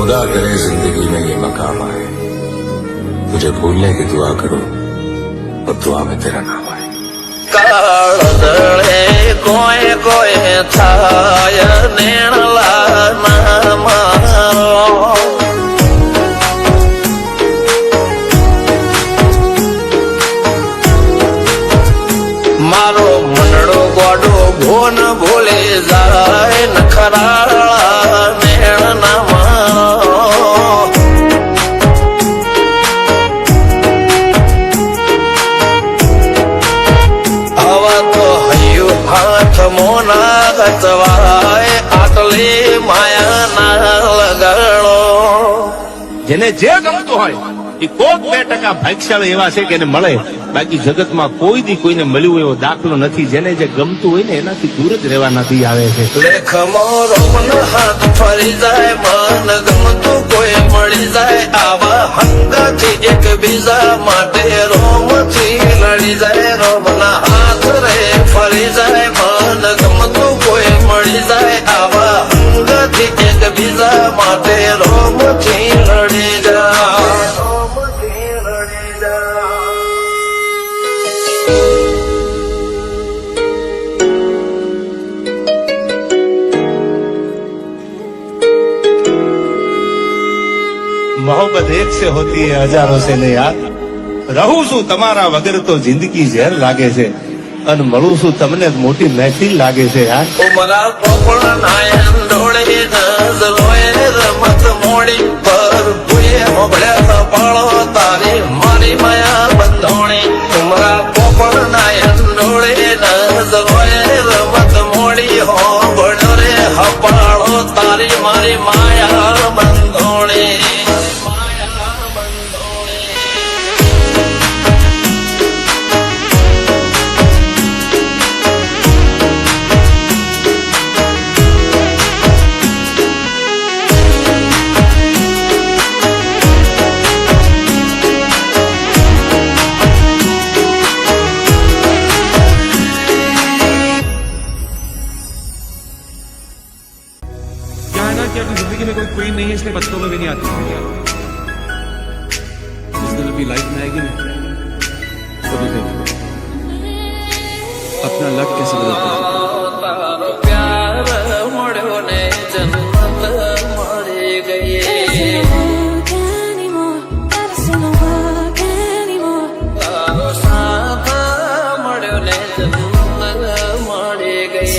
खुदा करे जिंदगी में ये मकाम आए, तुझे भूलने की दुआ करो और दुआ में तेरा नाम आए। કાળદળે કોઈ કોઈ થાય નેણલા ના મારો મારો મનડો ગોડો ભોન ભૂલે જાય નખરાળા નેણ ના મારો હાથ મોના ગતવાય આટલી માયા ના લગાડો જેને જે ગમતું હોય એ કોક 2% ભાગ્યશાળી એવા છે કે એને મળે, બાકી જગતમાં કોઈ દી કોઈને મળ્યું એવો દાખલો નથી. જેને જે ગમતું હોય ને એનાથી દૂર જ રહેવાનાથી આવે છે. લેખમો રોમન હાથ ફરી જાય, મન ગમતું કોઈ મળી જાય, આવા હંગાથી એક બીજા માટે રોમથી લડી જાય. રોમના હાથ રે ફરી જાય, મન ગમતું કોઈ મળી જાય, આવા હંગાથી એક બીજા માટે રોમથી લડી જાય. मोहब्बत एक से होती है हजारों से नहीं यार. રહું છું તમારા વગર તો જિંદગી ઝેર લાગે છે, અને મળું છું તમને મોટી મહેફિલ લાગે છે યાર. ઉમરા પોપળ નાયન ડોળે નજરોએ રમત મોડી પર ભૂએ મોગળ્યા પાળો તારી મારી માયા બંધોણી. ઉમરા પોપળ નાયન ડોળે નજરોએ રમત મોડી હો બળ્યો રે હપાળો તારી મારી માયા બંધોણી. कि अपनी जिंदगी में कोई क्वीन नहीं है, इसलिए बच्चों में भी नहीं आती. जिस दिन अपनी लाइफ में आएगी ना तो भी देखो अपना लक कैसे बदलता है. તારો પ્યાર મળ્યો ને જન્નત મળી ગઈ. તારો સાથ મળ્યો ને જન્નત મળી ગઈ.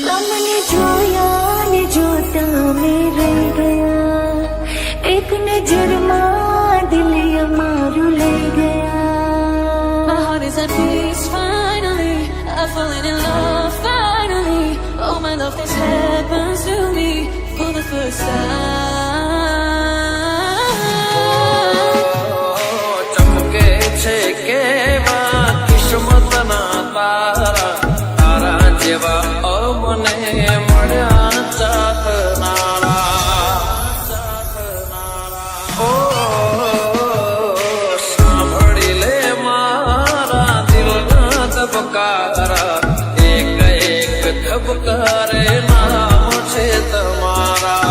તમને જોયા ને જોતા મેં રહી ગયા, એક નજરમાં દિલ અમારું લઈ ગયા. My heart is at peace finally, I've fallen in love finally. Oh my love, this happens to me for the first time. ચમકે છે કેવા કિસ્મતના તારા, તારા જેવા મને મળ્યા ચાહનારા. ઓ સાંભળી લે મારા દિલના ધબકારા, એક એક ધબકારે નામ છે તમારા.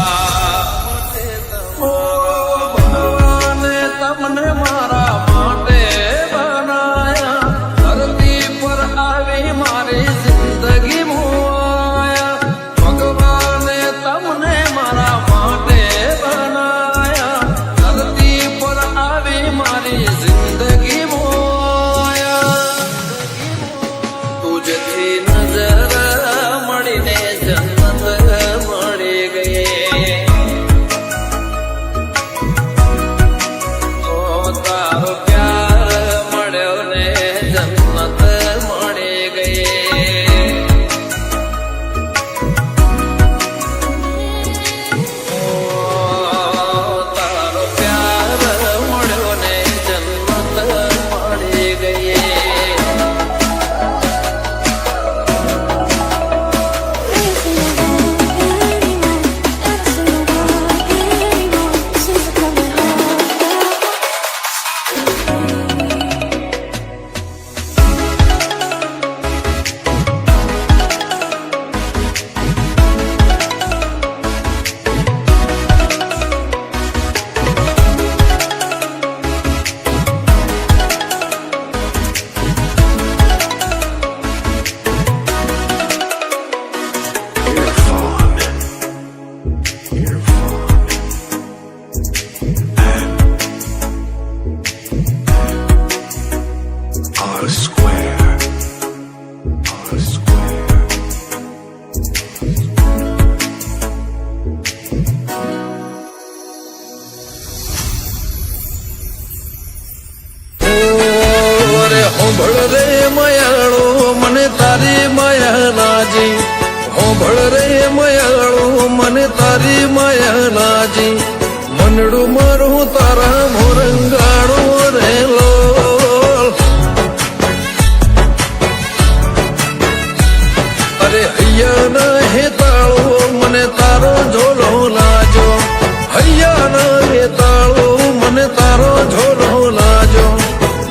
હોંભળ રે મયાળો મને તારી માયા લાજી હોંભળ રે મયાળો મને તારી માયા લાજી મનડું મારું તારા મોરંગાણો રે લોલ અરે હૈયાના હેતાળો મને તારો ઝોલો લાજો હૈયાના હેતાળો મને તારો ઝોલો લાજો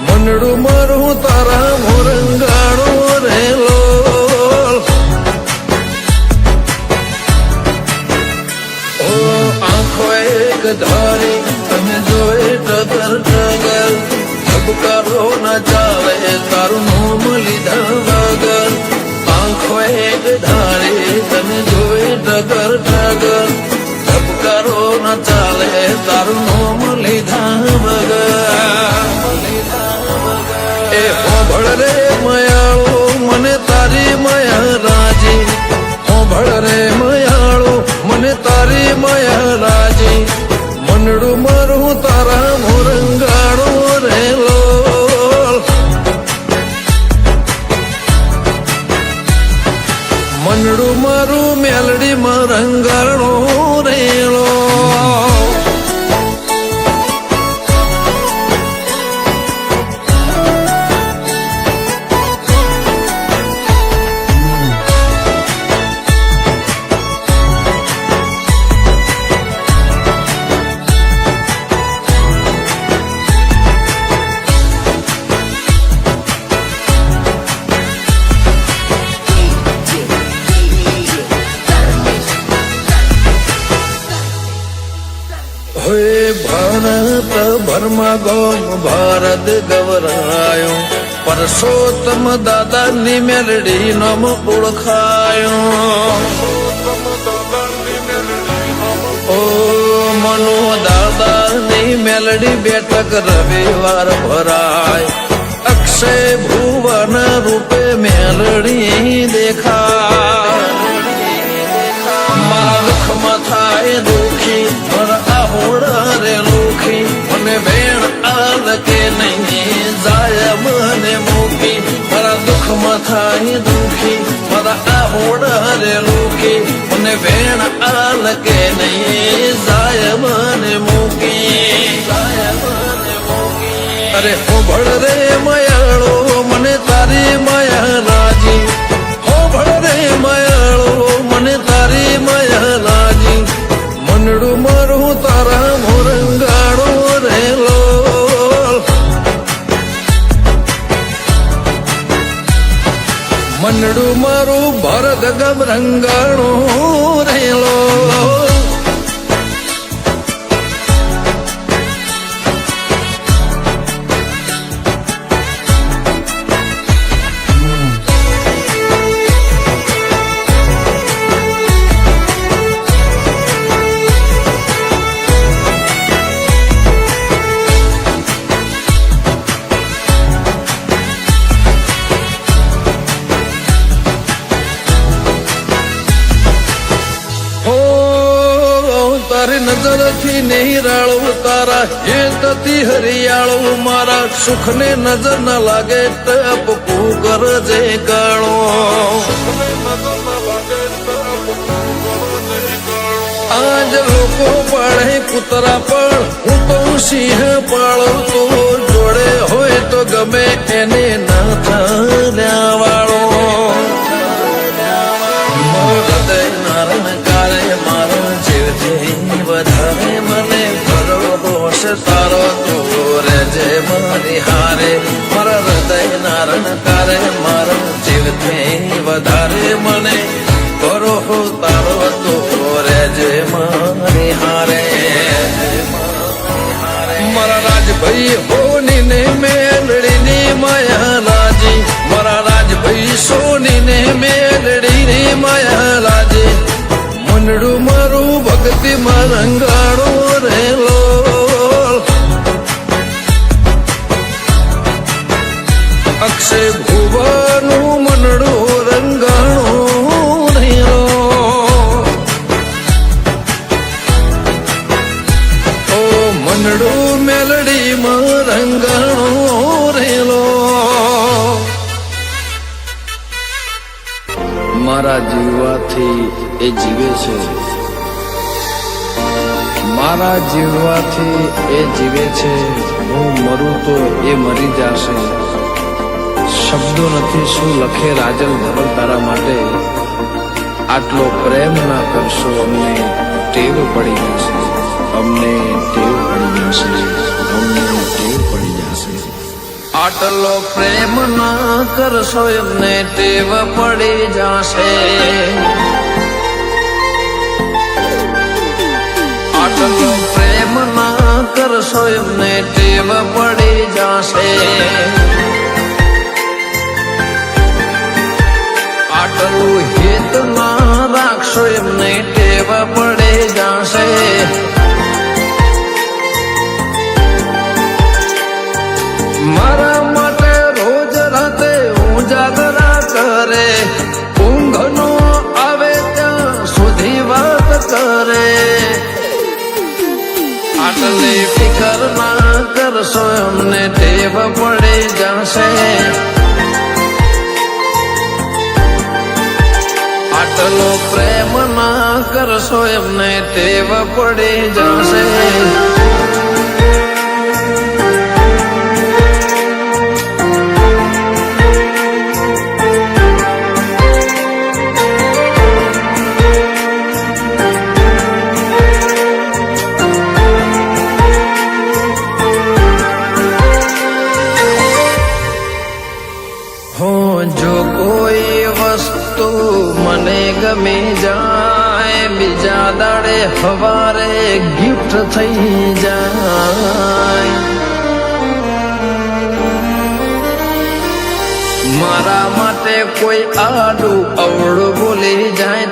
મનડું મારું તારા મોરંગાણો રે લોલ ઓ આંખો એક ધારી તમે જોઈ ટગર ટગર ધબકારો ના ચાલે તારું નોમ લીધા વગર આંખો એક ધારી તમે જોઈ ટગર ટગર ધબકારો ના ચાલે તારું નોમ લીધા વગર એ હોંભળ રે મયાળો મને તારી માયા લાજી હોંભળ રે મયાળો મને તારી માયા લાજી મનડું મારું તારા મોરંગાણો રે લોલ મનડું મારું મેલડી મરંગાણો રે લોલ હોય ભારત ભરમાં ગોમ ભારત ગવરાયો પરસોત્તમ દાદાની મેલડી નામ ઓળખાયો ઓ મનો દાદાની મેલડી બેઠક રવિવાર ભરાય અક્ષય ભુવન રૂપે મેલડી દેખાય મારા દુઃખમાં થાય દુઃખી મારા આહોડા રે લોખી મને બેણ આલ કે નહીં જાય મને મૂકી મારા દુઃખમાં થાય દુઃખી મારા આહોડા રે લોખી મને બેણ આલ કે નહીં જાય મને મૂકી અરે હોંભળ રે મયાળો મને તારી માયા લાજી હોંભળ રે મયાળો મને તારી માયા લાજી મનડું મારું તારા મોરંગાણો રે લોલ મનડું મારું ભરત ગમ રંગાણો રે લોલ તારી નજરથી નિરાળું તારા હેતથી હરિયાળું મારા સુખને નજર ન લાગે ટપકું કરજે કાળો આજ લોકો પાળે કૂતરા પણ હું તો સિંહ પાળું તો જોડે હોય તો ગમે એને ના થયા વાળો હૃદય નારણ કારે મારો જીવથી વધારે મને ભરો રોષ તારો તું રેજે મારી હારે મારા હૃદય નારણ કારે મારો જીવથી વધારે મને ભરો તારો તું રેજે મારી હારે મારા રાજભાઈ હોની ને મેલડીની માયા લાજી મારા રાજભાઈ સોની ને મેલડીની માયા લાજી મનડું મારું ભક્તિ માં રંગાણો રે લોલ અક્ષય ભુવાનું મનડું રંગાણું રે લોલ ઓ મનડું મેલડી માં રંગાણું રે લોલ મારા જીવવાથી એ જીવે છે, મારા જીવવાથી એ જીવે છે. હું મરું તો એ મરી જશે. શબ્દો નથી શું લખે રાજલ ધવલ તારા માટે. આટલો પ્રેમ ના કરશો અમને ટેવ પડી જશે, અમને ટેવ પડી જશે, અમને ટેવ પડી જશે. આટલો પ્રેમ ના કરશો એમને ટેવ પડી જશે. આટલો પ્રેમ ના કરશો એમને ટેવ પડી જશે. આટલું હિત ના રાખશો એમને ટેવ પડી જશે. મારા માટે રોજ રાતે ઉજાગરા કરે, ઊંઘ નો આવે ત્યાં સુધી વાત કરે. આટલી ફિકર ના કરશો એમને ટેવ પડી જશે. આટલો પ્રેમ ના કરશો એમને ટેવ પડી જશે. જો કોઈ વસ્તુ મને ગમી જાય, બીજા દાડે હવારે ગિફ્ટ થઈ જાય. મારા માટે કોઈ આડું અવળું બોલી જાય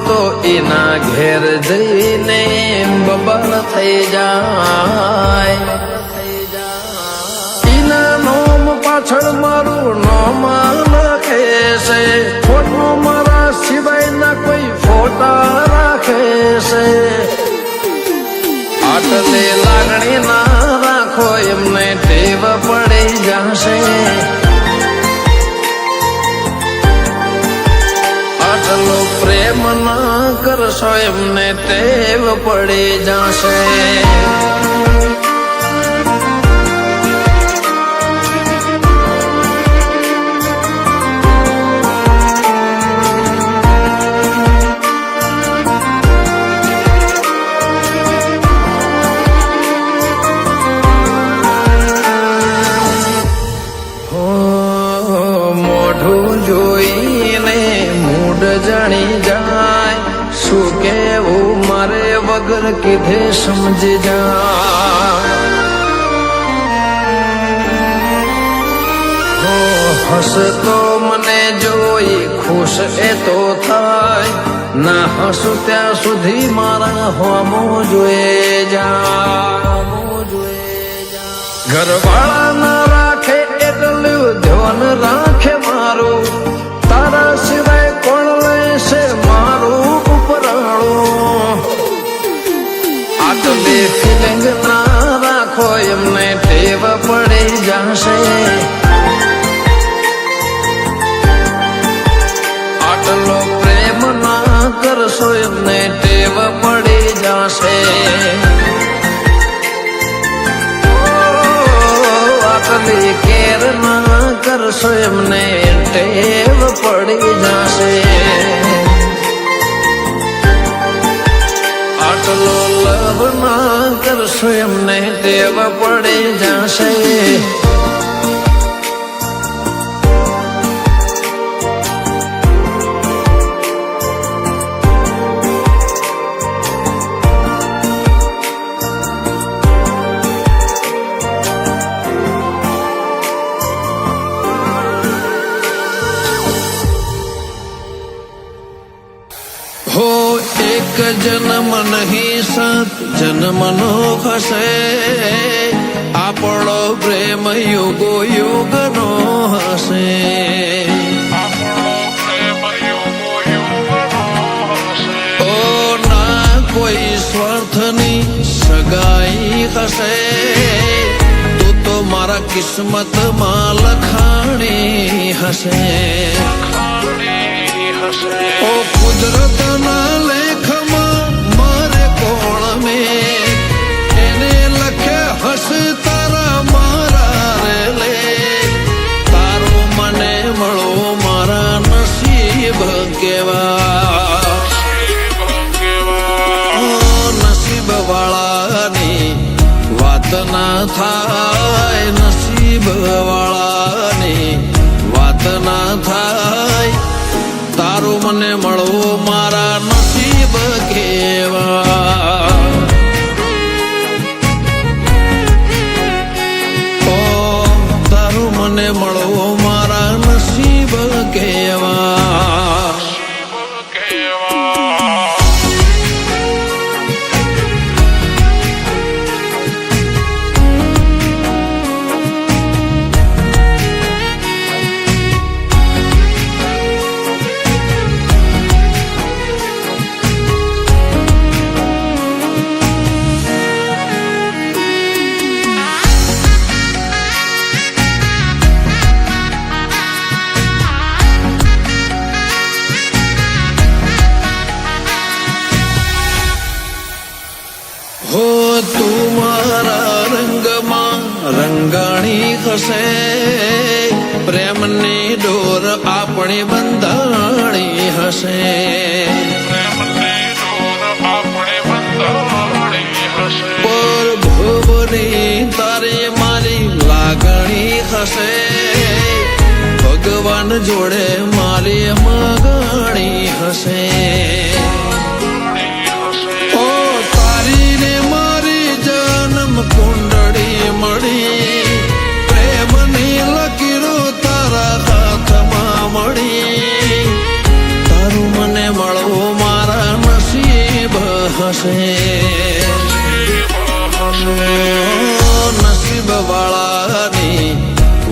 તો એના ઘેર જઈને બબલ થઈ જાય. એના નોમ પાછળ મારું નોમ લખે છે, ફોટો મારા સિવાયના કોઈ ફોટા રાખે છે. આટલી લાગણી ના રાખો એમને ટેવ પડી જશે. આટલો પ્રેમ ના કરશો એમને ટેવ પડી જશે. જોઈને મૂડ જાણી જાય, શું કેવું મારે વગર કીધે સમજી જાય. હસતો મને જોઈ ખુશ એ તો થાય, ના હસું ત્યાં સુધી મારા હોમો જોઈ જાય. ઘરવાળા ના રાખે એટલું ધ્યાન રાખે મારું, તારા સિવાય કોણ લેશે મારું ઉપરાણું. આટલી ફિલિંગ ના રાખો એમને ટેવ પડી જશે. આટલો પ્રેમ ના કરશો એમને ટેવ પડી જશે. આટલી કેર ના કરશો એમને ટેવ પડી જશે. આટલો લવ ના કરશો એમને ટેવ પડી જશે. હો એક જન્મ નહીં 7 જન્મનો હશે, આપણો પ્રેમ યુગો યુગનો હશે. ઓ ના કોઈ સ્વાર્થની સગાઈ હશે, તું તો મારા કિસ્મતમાં લખાણી હશે ઓ કુદરતના લેખમાં મારે કોણ મેં એને લખે હશે તારા મારા રે લે તારો મને મળો મારા નસીબ કેવા નસીબ વાળાની વાત ના થાય નસીબ વાળાની વાત ના થાય તારું મને મળવું મારા નસીબ કેવા ઓ તારું મને મળવું મારા નસીબ કેવા હો તું મારા રંગમાં રંગાણી હશે પ્રેમની ડોર આપણી બંધાણી હશે પર ભવની તારી મારી લાગણી હશે ભગવાન જોડે મારી માગણી હશે કુંડળી મળી પ્રેમની લકીરો તારા હાથમાં મળી તારું મને મળવું મારા નસીબ હશે નસીબ વાળાની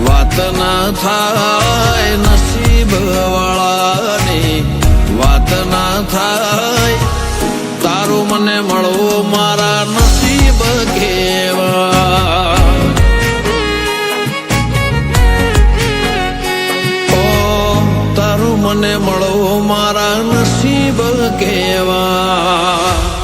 વાત ના થાય નસીબ વાળાની વાત ના થાય તારું મને મળવું મારા નસીબ કેવા ઓ તારું મને મળવું મારા નસીબ કેવા